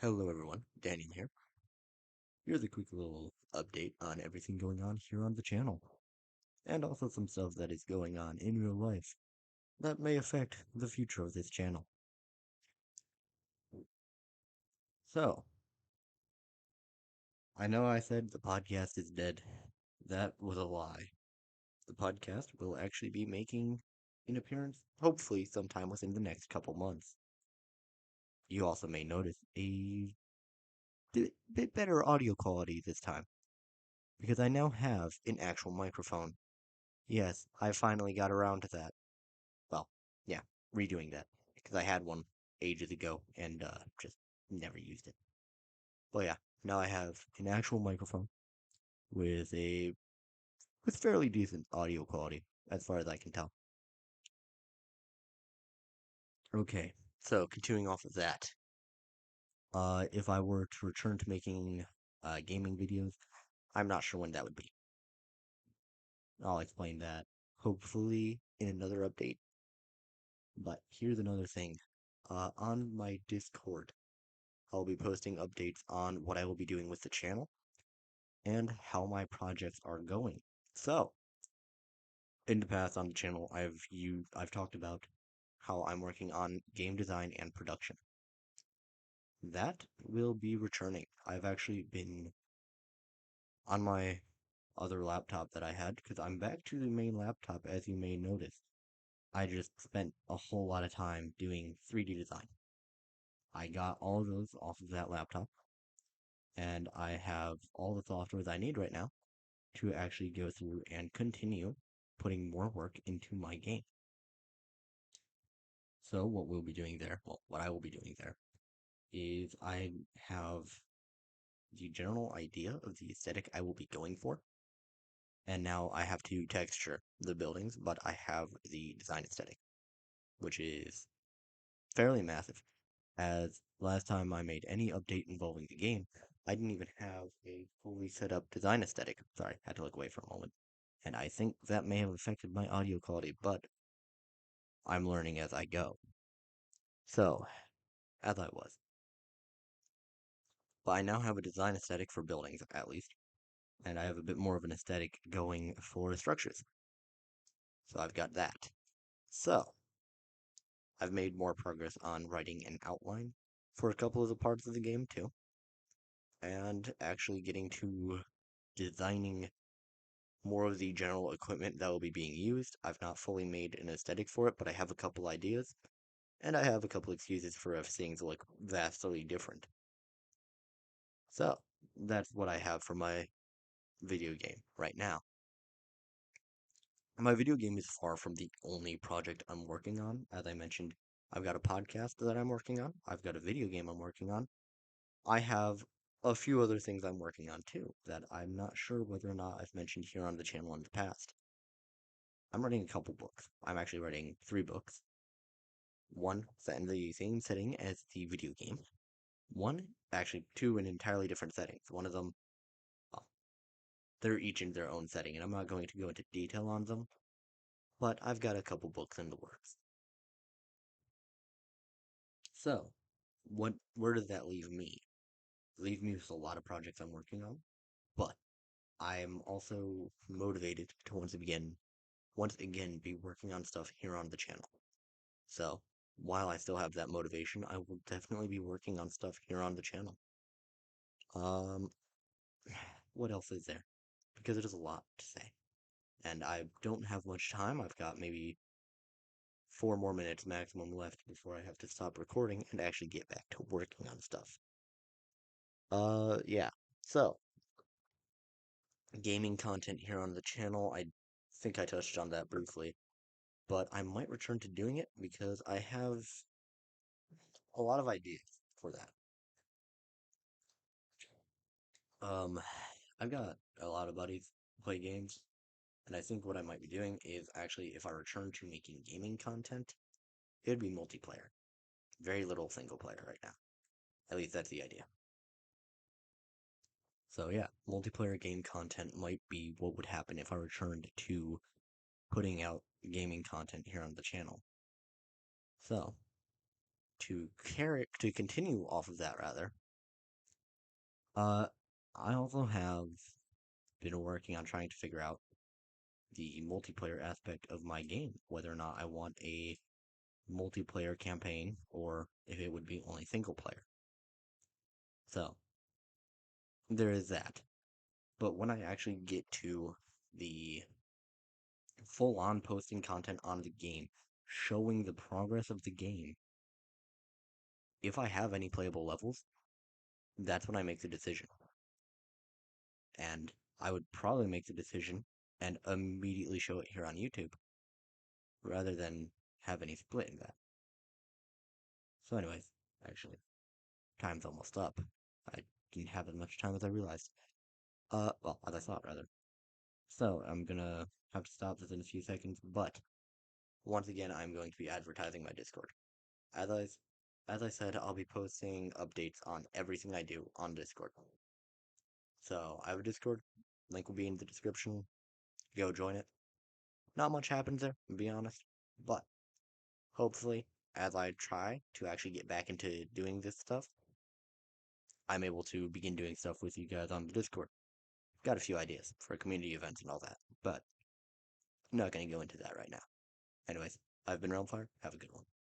Hello everyone, Daniel here. Here's a quick little update on everything going on here on the channel, and also some stuff that is going on in real life that may affect the future of this channel. So, I know I said the podcast is dead. That was a lie. The podcast will actually be making an appearance, hopefully sometime within the next couple months. You also may notice a bit better audio quality this time, because I now have an actual microphone. Yes, I finally got around to that. Well, yeah, redoing that because I had one ages ago and just never used it. But yeah, now I have an actual microphone with a with fairly decent audio quality as far as I can tell. Okay, so continuing off of that, if I were to return to making gaming videos, I'm not sure when that would be. I'll explain that hopefully in another update. But here's another thing. On my Discord, I'll be posting updates on what I will be doing with the channel and how my projects are going. So, in the past on the channel, I've talked about how I'm working on game design and production. That will be returning. I've actually been on my other laptop that I had because I'm back to the main laptop as you may notice. I just spent a whole lot of time doing 3D design. I got all of those off of that laptop and I have all the softwares I need right now to actually go through and continue putting more work into my game. So what we'll be doing there, well, what I will be doing there, is I have the general idea of the aesthetic I will be going for, and now I have to texture the buildings, but I have the design aesthetic, which is fairly massive, as last time I made any update involving the game, I didn't even have a fully set up design aesthetic. Sorry, had to look away for a moment. And I think that may have affected my audio quality, but I'm learning as I go. So, as I was. But I now have a design aesthetic for buildings, at least, and I have a bit more of an aesthetic going for structures. So I've got that. So, I've made more progress on writing an outline for a couple of the parts of the game, too, and actually getting to designing more of the general equipment that will be being used. I've not fully made an aesthetic for it, but I have a couple ideas, and I have a couple excuses for if things look vastly different. So, that's what I have for my video game right now. My video game is far from the only project I'm working on. As I mentioned, I've got a podcast that I'm working on, I've got a video game I'm working on, I have a few other things I'm working on too that I'm not sure whether or not I've mentioned here on the channel in the past. I'm writing a couple books. I'm actually writing 3 books. One set in the same setting as the video game. One, actually, two in entirely different settings. One of them, well, they're each in their own setting, and I'm not going to go into detail on them, but I've got a couple books in the works. So, where does that leave me? Leave me with a lot of projects I'm working on, but I'm also motivated to once again be working on stuff here on the channel. So, while I still have that motivation, I will definitely be working on stuff here on the channel. Um, what else is there? Because it is a lot to say. And I don't have much time. I've got maybe 4 more minutes maximum left before I have to stop recording and actually get back to working on stuff. Yeah. So, gaming content here on the channel, I think I touched on that briefly, but I might return to doing it because I have a lot of ideas for that. Um, I've got a lot of buddies who play games, and I think what I might be doing is actually, if I return to making gaming content, it would be multiplayer. Very little single player right now. At least that's the idea. So yeah, multiplayer game content might be what would happen if I returned to putting out gaming content here on the channel. So, to continue off of that rather, Uh, I also have been working on trying to figure out the multiplayer aspect of my game, whether or not I want a multiplayer campaign or if it would be only single player. So, there is that. But when I actually get to the full on posting content on the game, showing the progress of the game, if I have any playable levels, that's when I make the decision. And I would probably make the decision and immediately show it here on YouTube rather than have any split in that. So, anyways, actually, time's almost up. I didn't have as much time as I realized. Well, as I thought, rather. So, I'm gonna have to stop this in a few seconds, but once again, I'm going to be advertising my Discord. As I, as I said, I'll be posting updates on everything I do on Discord. So, I have a Discord. Link will be in the description. Go join it. Not much happens there, to be honest. But hopefully, as I try to actually get back into doing this stuff, I'm able to begin doing stuff with you guys on the Discord. Got a few ideas for community events and all that, but I'm not going to go into that right now. Anyways, I've been Realmfire. Have a good one.